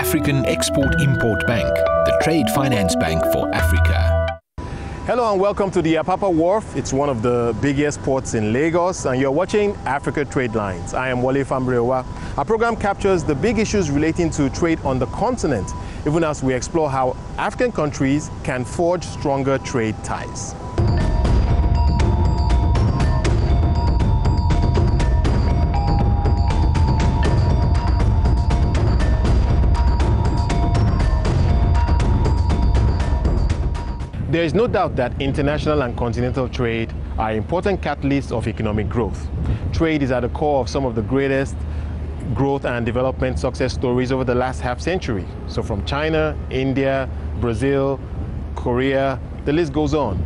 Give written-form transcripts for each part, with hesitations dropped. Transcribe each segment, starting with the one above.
African Export-Import Bank, the trade finance bank for Africa. Hello and welcome to the Apapa Wharf. It's one of the biggest ports in Lagos, and you're watching Africa Trade Lines. I am Wole Famreuwa. Our program captures the big issues relating to trade on the continent, even as we explore how African countries can forge stronger trade ties. There is no doubt that international and continental trade are important catalysts of economic growth. Trade is at the core of some of the greatest growth and development success stories over the last half century. So from China, India, Brazil, Korea, the list goes on.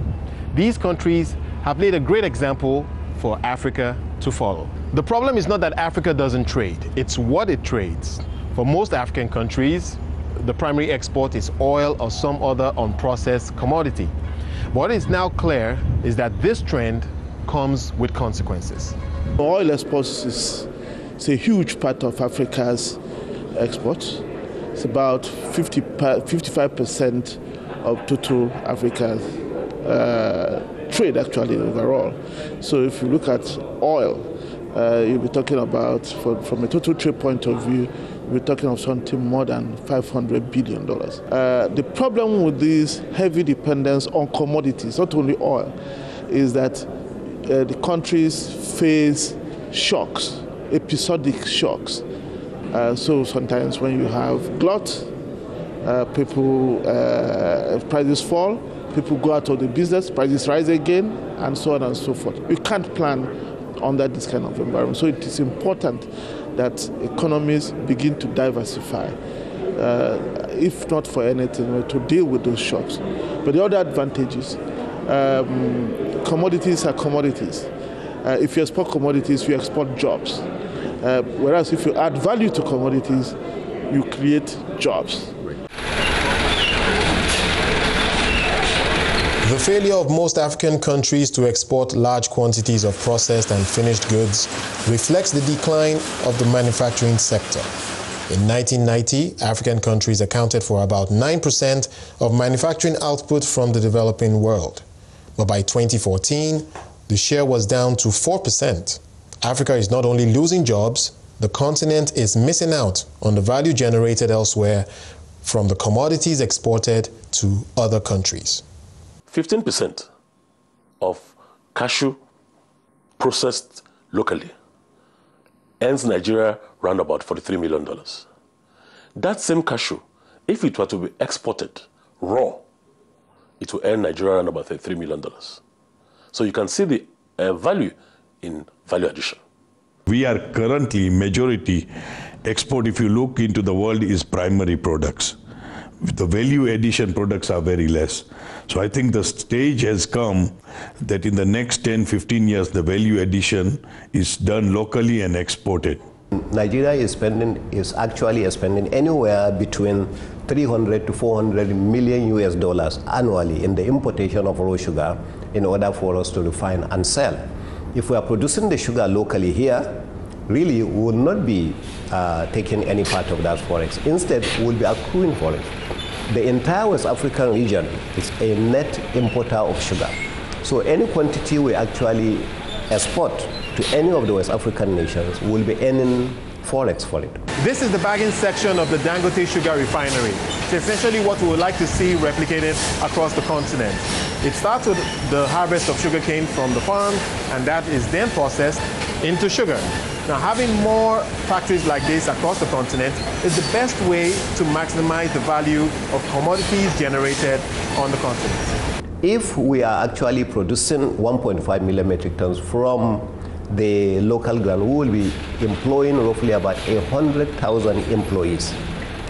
These countries have laid a great example for Africa to follow. The problem is not that Africa doesn't trade, it's what it trades. For most African countries, the primary export is oil or some other unprocessed commodity. What is now clear is that this trend comes with consequences. Oil exports is a huge part of Africa's exports. It's about 55% of total Africa's trade actually overall. So if you look at oil, you'll be talking about, from a total trade point of view, we're talking of something more than $500 billion. The problem with this heavy dependence on commodities, not only oil, is that the countries face shocks, episodic shocks. So sometimes when you have glut, prices fall, people go out of the business, prices rise again, and so on and so forth. You can't plan under this kind of environment. So it is important that economies begin to diversify, if not for anything, to deal with those shocks. But the other advantages, commodities are commodities. If you export commodities, you export jobs. Whereas if you add value to commodities, you create jobs. The failure of most African countries to export large quantities of processed and finished goods reflects the decline of the manufacturing sector. In 1990, African countries accounted for about 9% of manufacturing output from the developing world. But by 2014, the share was down to 4%. Africa is not only losing jobs, the continent is missing out on the value generated elsewhere from the commodities exported to other countries. 15% of cashew processed locally earns Nigeria around about $43 million. That same cashew, if it were to be exported raw, it will earn Nigeria around about $33 million. So you can see the value in value addition. We are currently majority export, if you look into the world, is primary products. The value addition products are very less. So I think the stage has come that in the next 10-15 years, the value addition is done locally and exported. Nigeria is actually spending anywhere between 300 to 400 million US dollars annually in the importation of raw sugar in order for us to refine and sell. If we are producing the sugar locally here, really we will not be taking any part of that forex. Instead, we will be accruing for it. The entire West African region is a net importer of sugar. So any quantity we actually export to any of the West African nations will be earning forex for it. This is the bagging section of the Dangote sugar refinery. It's essentially what we would like to see replicated across the continent. It starts with the harvest of sugarcane from the farm, and that is then processed into sugar. Now, having more factories like this across the continent is the best way to maximize the value of commodities generated on the continent. If we are actually producing 1.5 million metric tons from the local ground, we will be employing roughly about 100,000 employees.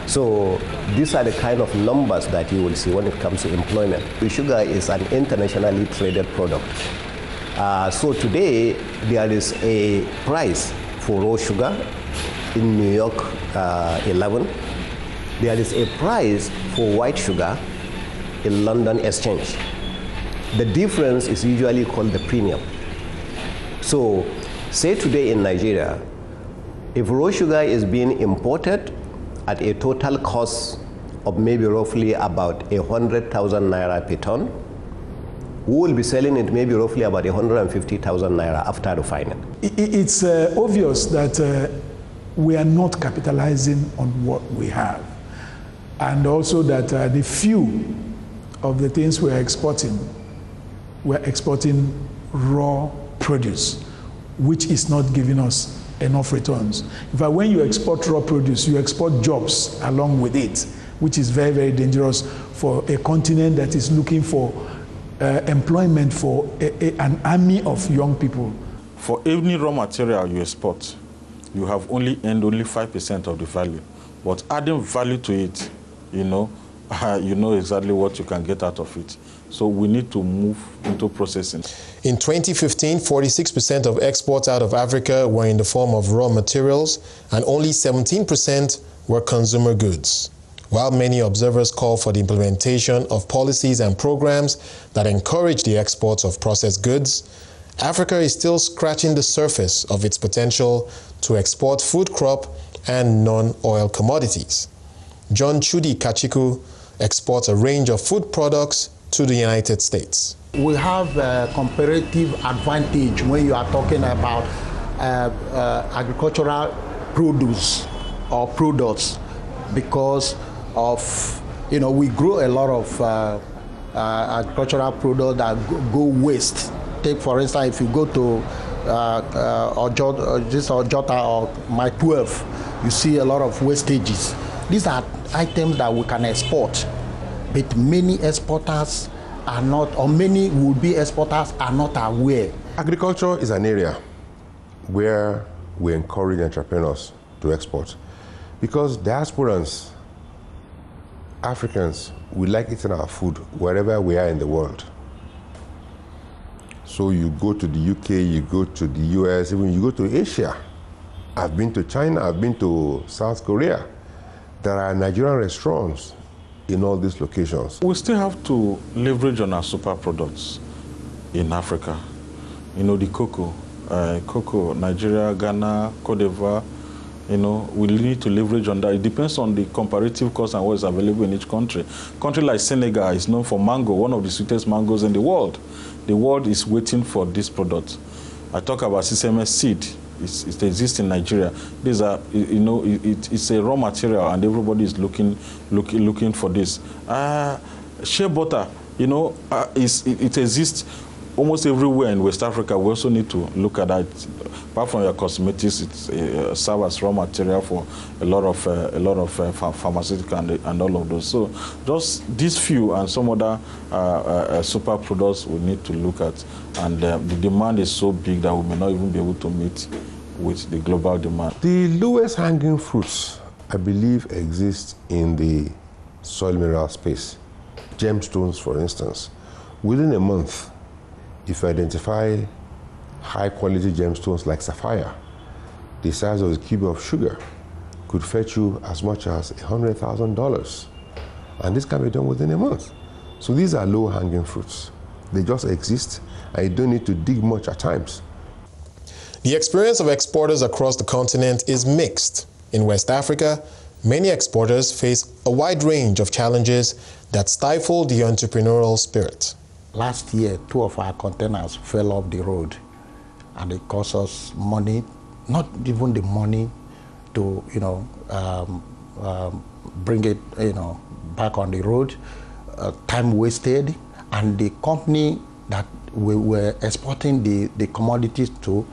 So these are the kind of numbers that you will see when it comes to employment. Sugar is an internationally traded product. So today there is a price for raw sugar in New York 11. There is a price for white sugar in London Exchange. The difference is usually called the premium. So say today in Nigeria, if raw sugar is being imported at a total cost of maybe roughly about 100,000 naira per ton. We will be selling it maybe roughly about 150,000 naira after refining. It's obvious that we are not capitalizing on what we have. And also that the few of the things we're exporting raw produce, which is not giving us enough returns. In fact, when you export raw produce, you export jobs along with it, which is very, very dangerous for a continent that is looking for employment for an army of young people. For any raw material you export, you have only earned only 5% of the value. But adding value to it, you know exactly what you can get out of it. So we need to move into processing. In 2015, 46% of exports out of Africa were in the form of raw materials, and only 17% were consumer goods. While many observers call for the implementation of policies and programs that encourage the exports of processed goods, Africa is still scratching the surface of its potential to export food crop and non-oil commodities. John Chudi Kachiku exports a range of food products to the United States. We have a comparative advantage when you are talking about agricultural produce or products, because of, we grow a lot of agricultural products that go waste. Take, for instance, if you go to Ojota or My 12, you see a lot of wastages. These are items that we can export, but many exporters are not, or many would-be exporters are not aware. Agriculture is an area where we encourage entrepreneurs to export, because diasporans, Africans, we like eating our food wherever we are in the world. So you go to the UK, you go to the US, even you go to Asia. I've been to China, I've been to South Korea. There are Nigerian restaurants in all these locations. We still have to leverage on our super products in Africa. The cocoa, Nigeria, Ghana, Cote d'Ivoire, we need to leverage on that. It depends on the comparative cost and what is available in each country. Country like Senegal is known for mango, one of the sweetest mangoes in the world. The world is waiting for this product. I talk about CCMS seed. It exists in Nigeria. These are, it's a raw material, and everybody is looking for this. Shea butter, it exists almost everywhere in West Africa. We also need to look at that. Apart from your cosmetics, it serves as raw material for a lot of pharmaceutical and all of those. So just these few and some other super products we need to look at, and the demand is so big that we may not even be able to meet with the global demand. The lowest hanging fruits, I believe, exist in the soil mineral space. Gemstones, for instance. Within a month, if you identify high-quality gemstones like sapphire, the size of a cube of sugar could fetch you as much as $100,000. And this can be done within a month. So these are low-hanging fruits. They just exist, and you don't need to dig much at times. The experience of exporters across the continent is mixed. In West Africa, many exporters face a wide range of challenges that stifle the entrepreneurial spirit. Last year, 2 of our containers fell off the road, and it cost us money, not even the money to, bring it, back on the road, time wasted, and the company that we were exporting the commodities to,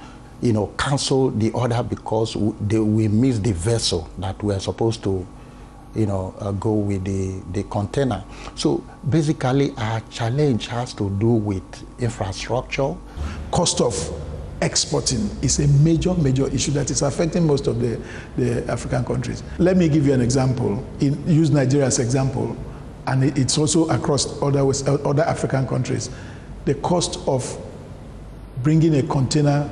cancel the order because we missed the vessel that we were supposed to, go with the container. So basically our challenge has to do with infrastructure. Cost of exporting is a major issue that is affecting most of the African countries. Let me give you an example. Use Nigeria as example, and it's also across other African countries. The cost of bringing a container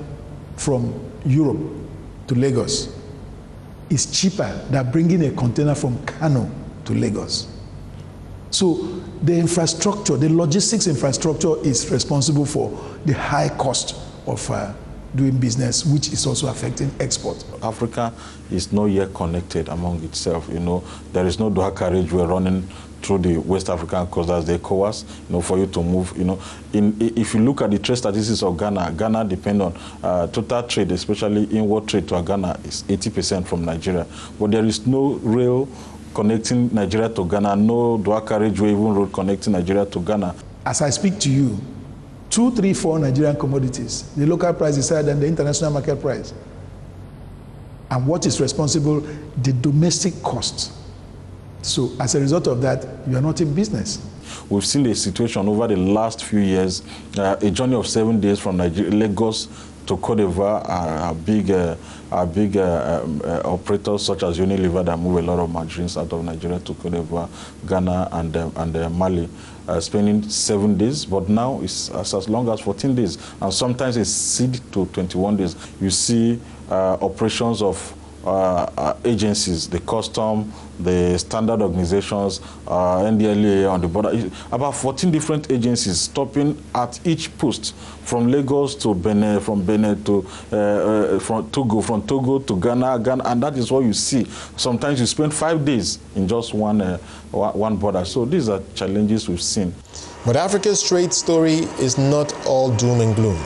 from Europe to Lagos is cheaper than bringing a container from Kano to Lagos. So the infrastructure, the logistics infrastructure is responsible for the high cost of doing business, which is also affecting export. Africa is not yet connected among itself. There is no dual carriageway running through the West African coast as the ECOWAS, for you to move. If you look at the trade statistics of Ghana, Ghana depends on total trade, especially inward trade to Ghana, is 80% from Nigeria. But there is no rail connecting Nigeria to Ghana, no dual carriageway, even road connecting Nigeria to Ghana. As I speak to you, 2, 3, 4 Nigerian commodities, the local price is higher than the international market price. And what is responsible? The domestic cost. So as a result of that, you are not in business. We've seen the situation over the last few years, a journey of 7 days from Nigeria, Lagos to Cote d'Ivoire are big operators such as Unilever that move a lot of margarines out of Nigeria to Cote d'Ivoire, Ghana, and Mali, spending 7 days. But now it's as long as 14 days, and sometimes it's 6 to 21 days. You see operations of agencies, the custom, the standard organizations, NDLA on the border, about 14 different agencies stopping at each post from Lagos to Benin, from Benin to from Togo to Ghana, and that is what you see. Sometimes you spend 5 days in just one border. So these are challenges we've seen. But Africa's trade story is not all doom and gloom.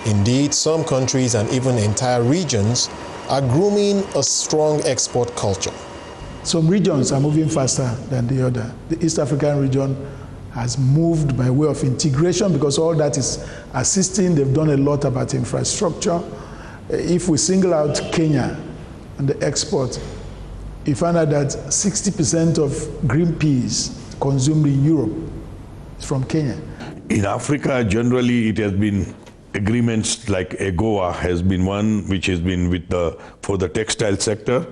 Indeed, some countries and even entire regions are grooming a strong export culture. Some regions are moving faster than the other. The East African region has moved by way of integration because all that is assisting. They've done a lot about infrastructure. If we single out Kenya and the export, you find out that 60% of green peas consumed in Europe is from Kenya. In Africa, generally, it has been agreements like AGOA has been one which has been with for the textile sector.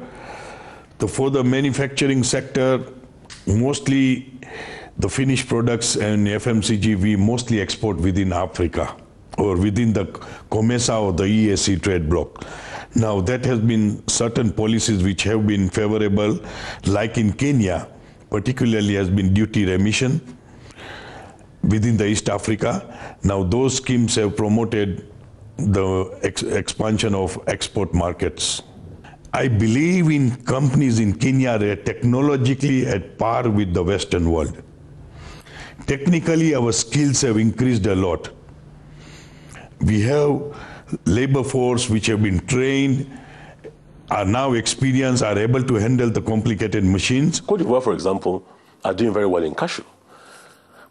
For the manufacturing sector, mostly the finished products and FMCG we mostly export within Africa or within the COMESA or the EAC trade bloc. Now that has been certain policies which have been favorable, like in Kenya, particularly has been duty remission within the East Africa. Now those schemes have promoted the expansion of export markets. I believe in companies in Kenya that are technologically at par with the Western world. Technically, our skills have increased a lot. We have labor force which have been trained, are now experienced, are able to handle the complicated machines. Cote d'Ivoire, for example, are doing very well in cashew.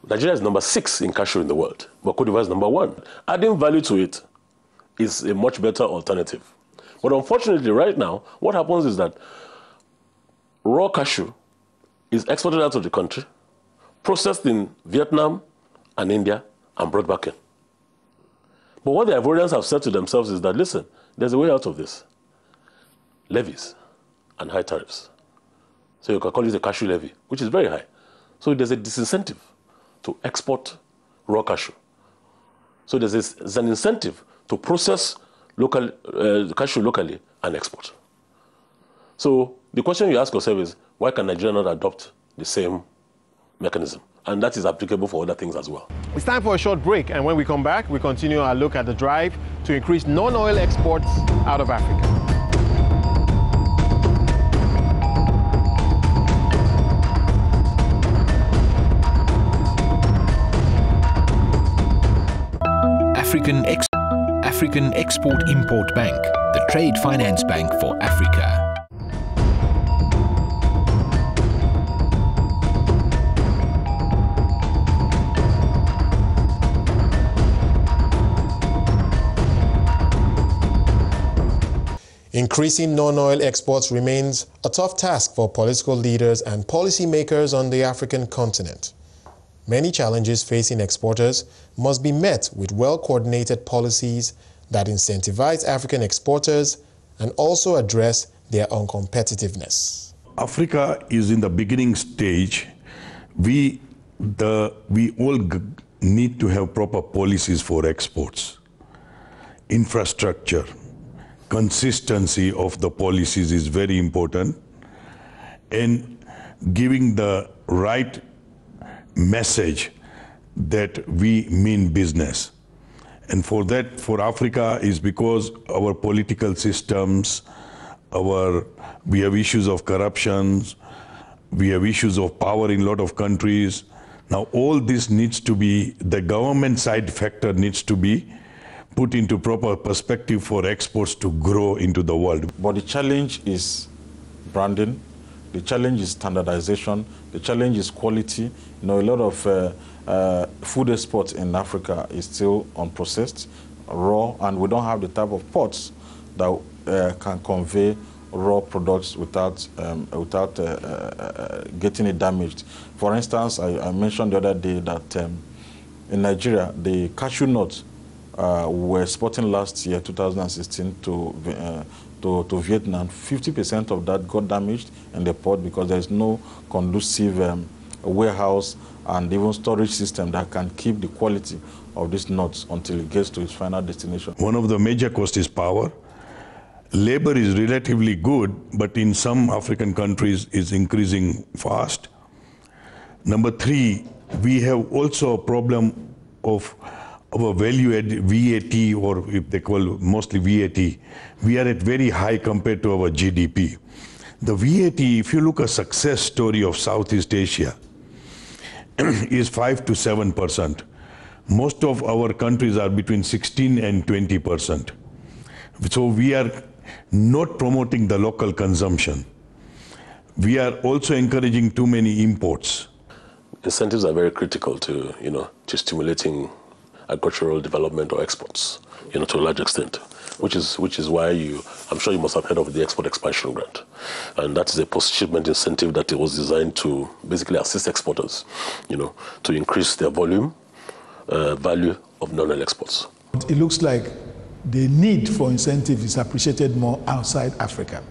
Nigeria is number 6 in cashew in the world, but Cote d'Ivoire is number 1. Adding value to it is a much better alternative. But unfortunately, right now, what happens is that raw cashew is exported out of the country, processed in Vietnam and India, and brought back in. But what the Ivorians have said to themselves is that, listen, there's a way out of this. Levies and high tariffs. So you can call it a cashew levy, which is very high. So there's a disincentive to export raw cashew. So there's an incentive to process local cashew locally and export. So the question you ask yourself is, why can Nigeria not adopt the same mechanism? And that is applicable for other things as well. It's time for a short break, and when we come back, we continue our look at the drive to increase non-oil exports out of Africa. African Export-Import Bank, the trade finance bank for Africa. Increasing non-oil exports remains a tough task for political leaders and policymakers on the African continent. Many challenges facing exporters must be met with well-coordinated policies that incentivize African exporters and also address their uncompetitiveness. Africa is in the beginning stage. We all need to have proper policies for exports. Infrastructure, consistency of the policies is very important, and giving the right message that we mean business. And for that, for Africa, is because our political systems, we have issues of corruption, we have issues of power in a lot of countries. Now all this needs to be, the government side factor needs to be put into proper perspective for exports to grow into the world. But the challenge is branding, the challenge is standardization, the challenge is quality. You know, a lot of food exports in Africa is still unprocessed, raw, and we don't have the type of ports that can convey raw products without getting it damaged. For instance, I mentioned the other day that in Nigeria, the cashew nuts we were exporting last year, 2016, to Vietnam. 50% of that got damaged in the port because there is no conducive warehouse and even storage system that can keep the quality of these nuts until it gets to its final destination. One of the major costs is power. Labor is relatively good, but in some African countries is increasing fast. Number three, we have also a problem of our value-added VAT, or if they call mostly VAT. We are at very high compared to our GDP. The VAT, if you look at success story of Southeast Asia, is 5 to 7%. Most of our countries are between 16 and 20%. So we are not promoting the local consumption. We are also encouraging too many imports. Incentives are very critical to, to stimulating agricultural development or exports, to a large extent, which is why I'm sure you must have heard of the Export Expansion Grant. And that is a post-shipment incentive that was designed to basically assist exporters, to increase their volume, value of non-oil exports. It looks like the need for incentive is appreciated more outside Africa.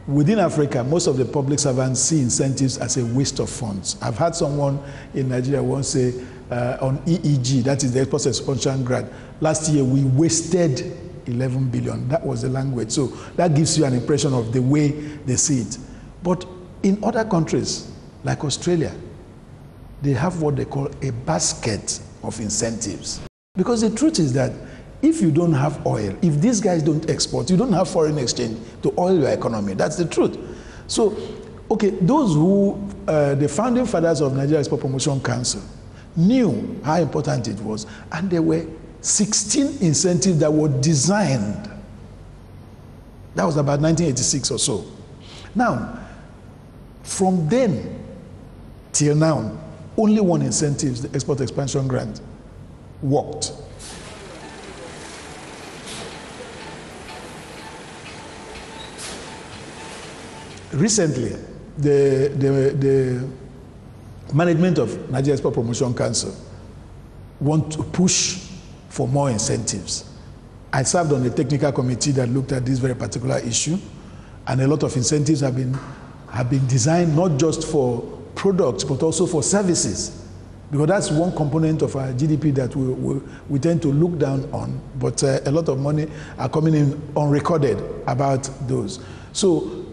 Within Africa, most of the public servants see incentives as a waste of funds. I've had someone in Nigeria once say on EEG, that is the Export Expansion Grant, last year we wasted 11 billion. That was the language. So that gives you an impression of the way they see it. But in other countries, like Australia, they have what they call a basket of incentives. Because the truth is that if you don't have oil, if these guys don't export, you don't have foreign exchange to oil your economy. That's the truth. So, okay, those who, the founding fathers of Nigeria Export Promotion Council knew how important it was, and there were 16 incentives that were designed. That was about 1986 or so. Now, from then till now, only one incentive, the Export Expansion Grant, worked. Recently, the management of Nigeria Export Promotion Council want to push for more incentives. I served on a technical committee that looked at this very particular issue, and a lot of incentives have been designed not just for products but also for services, because that's one component of our GDP that we tend to look down on, but a lot of money are coming in unrecorded about those. So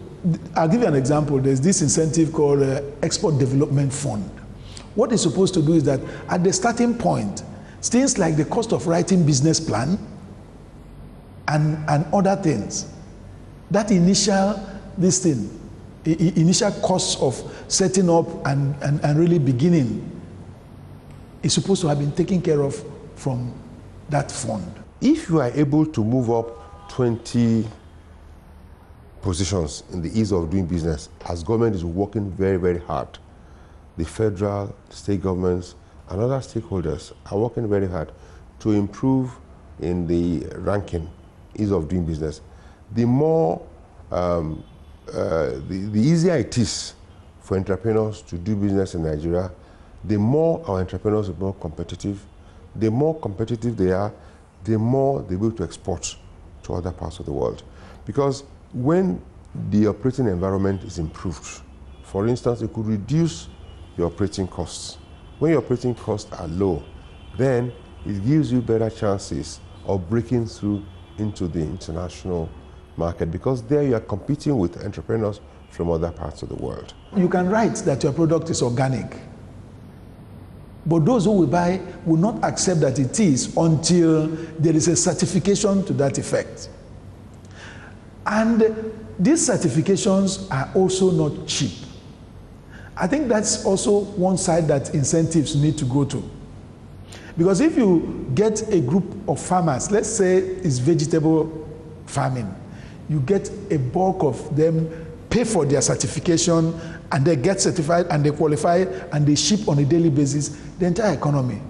I'll give you an example. There's this incentive called Export Development Fund. What it's supposed to do is that at the starting point, things like the cost of writing business plan and other things, that initial cost of setting up and really beginning is supposed to have been taken care of from that fund. If you are able to move up 20 positions in the ease of doing business, as government is working very, very hard, the federal, state governments, and other stakeholders are working very hard to improve in the ranking, ease of doing business. The more, the easier it is for entrepreneurs to do business in Nigeria, the more our entrepreneurs are more competitive. The more competitive they are, the more they're able to export to other parts of the world. Because when the operating environment is improved, for instance, it could reduce your operating costs. When your operating costs are low, then it gives you better chances of breaking through into the international market, because there you are competing with entrepreneurs from other parts of the world. You can write that your product is organic, But those who will buy will not accept that it is until there is a certification to that effect. And these certifications are also not cheap. I think that's also one side that incentives need to go to. Because if you get a group of farmers, let's say it's vegetable farming, you get a bulk of them pay for their certification and they get certified and they qualify and they ship on a daily basis, the entire economy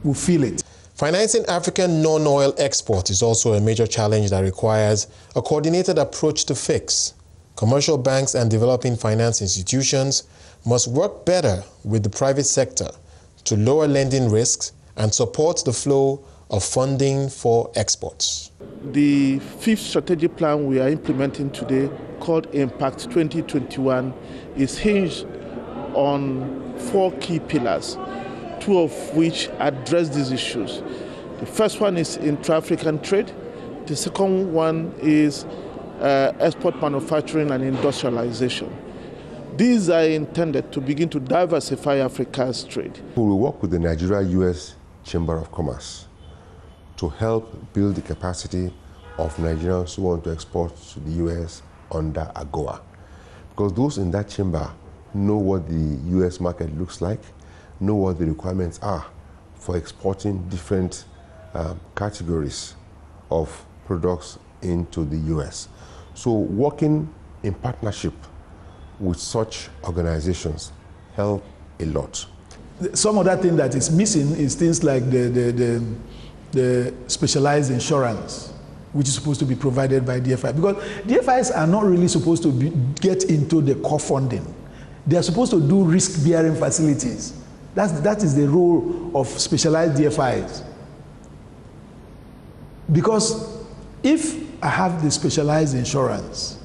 will feel it. Financing African non-oil export is also a major challenge that requires a coordinated approach to fix. Commercial banks and developing finance institutions must work better with the private sector to lower lending risks and support the flow of funding for exports. The fifth strategic plan we are implementing today, called Impact 2021, is hinged on 4 key pillars, 2 of which address these issues. The first one is intra-African trade. The second one is export manufacturing and industrialization. These are intended to begin to diversify Africa's trade. We will work with the Nigeria-US Chamber of Commerce to help build the capacity of Nigerians who want to export to the US under AGOA. Because those in that chamber know what the US market looks like, know what the requirements are for exporting different categories of products into the US. So working in partnership with such organizations help a lot. Some other thing that is missing is things like the specialized insurance, which is supposed to be provided by DFI. Because DFIs are not really supposed to get into the core funding. They are supposed to do risk-bearing facilities. That is the role of specialized DFIs. Because if I have the specialized insurance,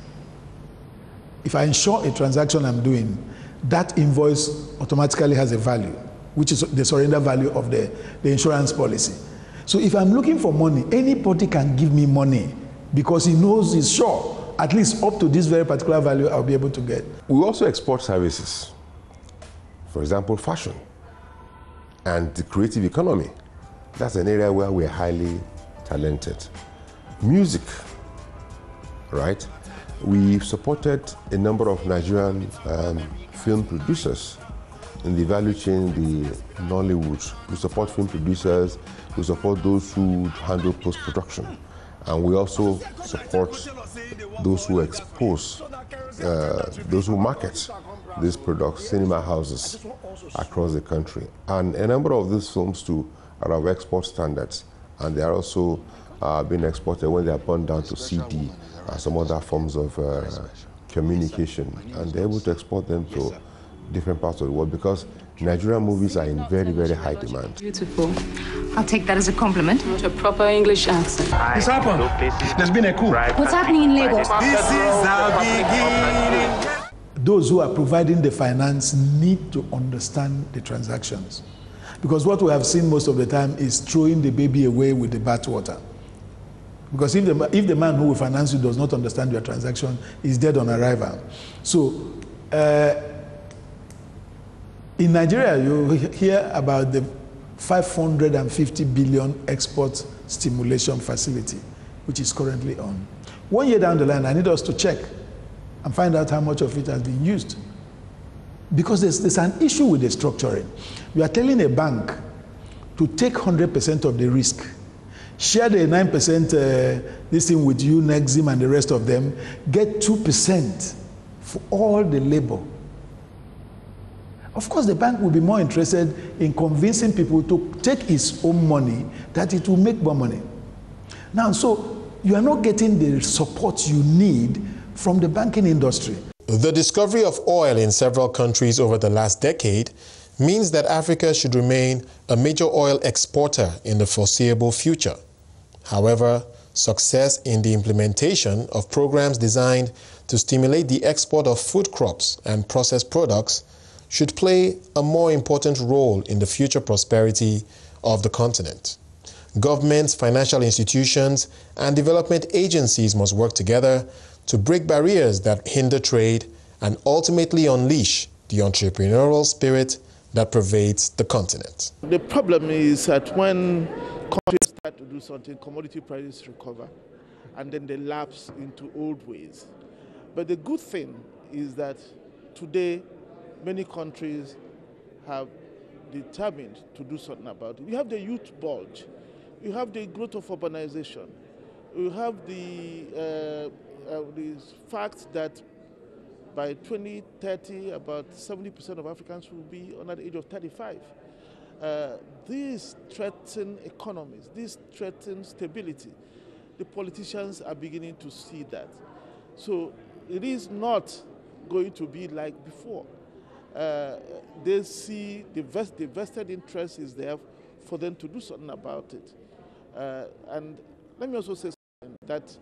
if I insure a transaction I'm doing, that invoice automatically has a value, which is the surrender value of the insurance policy. So if I'm looking for money, anybody can give me money because he knows he's sure, at least up to this very particular value I'll be able to get. We also export services. For example, fashion and the creative economy. That's an area where we're highly talented. Music, right? We've supported a number of Nigerian film producers in the value chain, the Nollywood. We support film producers, we support those who handle post-production, and we also support those who expose, those who market these products, cinema houses across the country. And a number of these films too are of export standards, and they are also being exported when they are burned down to CD and some other forms of communication, and they're able to export them to different parts of the world because Nigerian movies are in very, very high demand. Beautiful. I'll take that as a compliment. Not a proper English accent. What's happened? There's been a coup. What's happening in Lagos? This is our beginning. Those who are providing the finance need to understand the transactions. Because what we have seen most of the time is throwing the baby away with the bathwater. Because if the man who will finance you does not understand your transaction, he's dead on arrival. So, in Nigeria, you hear about the 550 billion export stimulation facility, which is currently on. 1 year down the line, I need us to check and find out how much of it has been used. Because there's an issue with the structuring. You are telling a bank to take 100% of the risk, share the 9% this thing with you, Nexim, and the rest of them, get 2% for all the labor. Of course, the bank will be more interested in convincing people to take its own money, that it will make more money. Now, so you are not getting the support you need from the banking industry. The discovery of oil in several countries over the last decade means that Africa should remain a major oil exporter in the foreseeable future. However, success in the implementation of programs designed to stimulate the export of food crops and processed products should play a more important role in the future prosperity of the continent. Governments, financial institutions, and development agencies must work together to break barriers that hinder trade and ultimately unleash the entrepreneurial spirit that that pervades the continent. The problem is that when countries start to do something, commodity prices recover, and then they lapse into old ways. But the good thing is that today many countries have determined to do something about it. You have the youth bulge, you have the growth of urbanization, you have the fact that by 2030 about 70% of Africans will be under the age of 35. These threaten economies, these threaten stability. The politicians are beginning to see that. So it is not going to be like before. They see the vested interest is there for them to do something about it. And let me also say that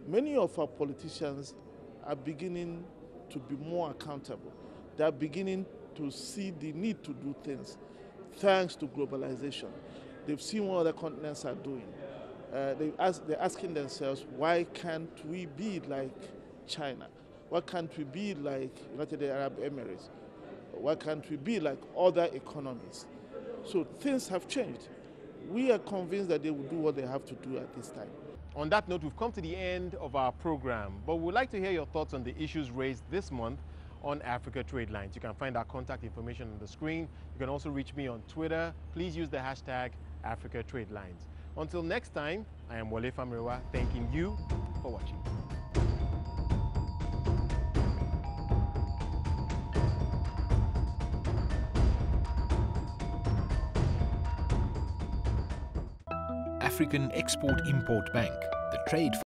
many of our politicians are beginning to be more accountable. They are beginning to see the need to do things thanks to globalization. They've seen what other continents are doing. They're asking themselves, why can't we be like China? Why can't we be like United Arab Emirates? Why can't we be like other economies? So things have changed. We are convinced that they will do what they have to do at this time. On that note, we've come to the end of our program, but we'd like to hear your thoughts on the issues raised this month on Africa Trade Lines. You can find our contact information on the screen. You can also reach me on Twitter. Please use the hashtag Africa Trade Lines. Until next time, I am Wole Famreuwa, thanking you for watching. African Export-Import Bank, the trade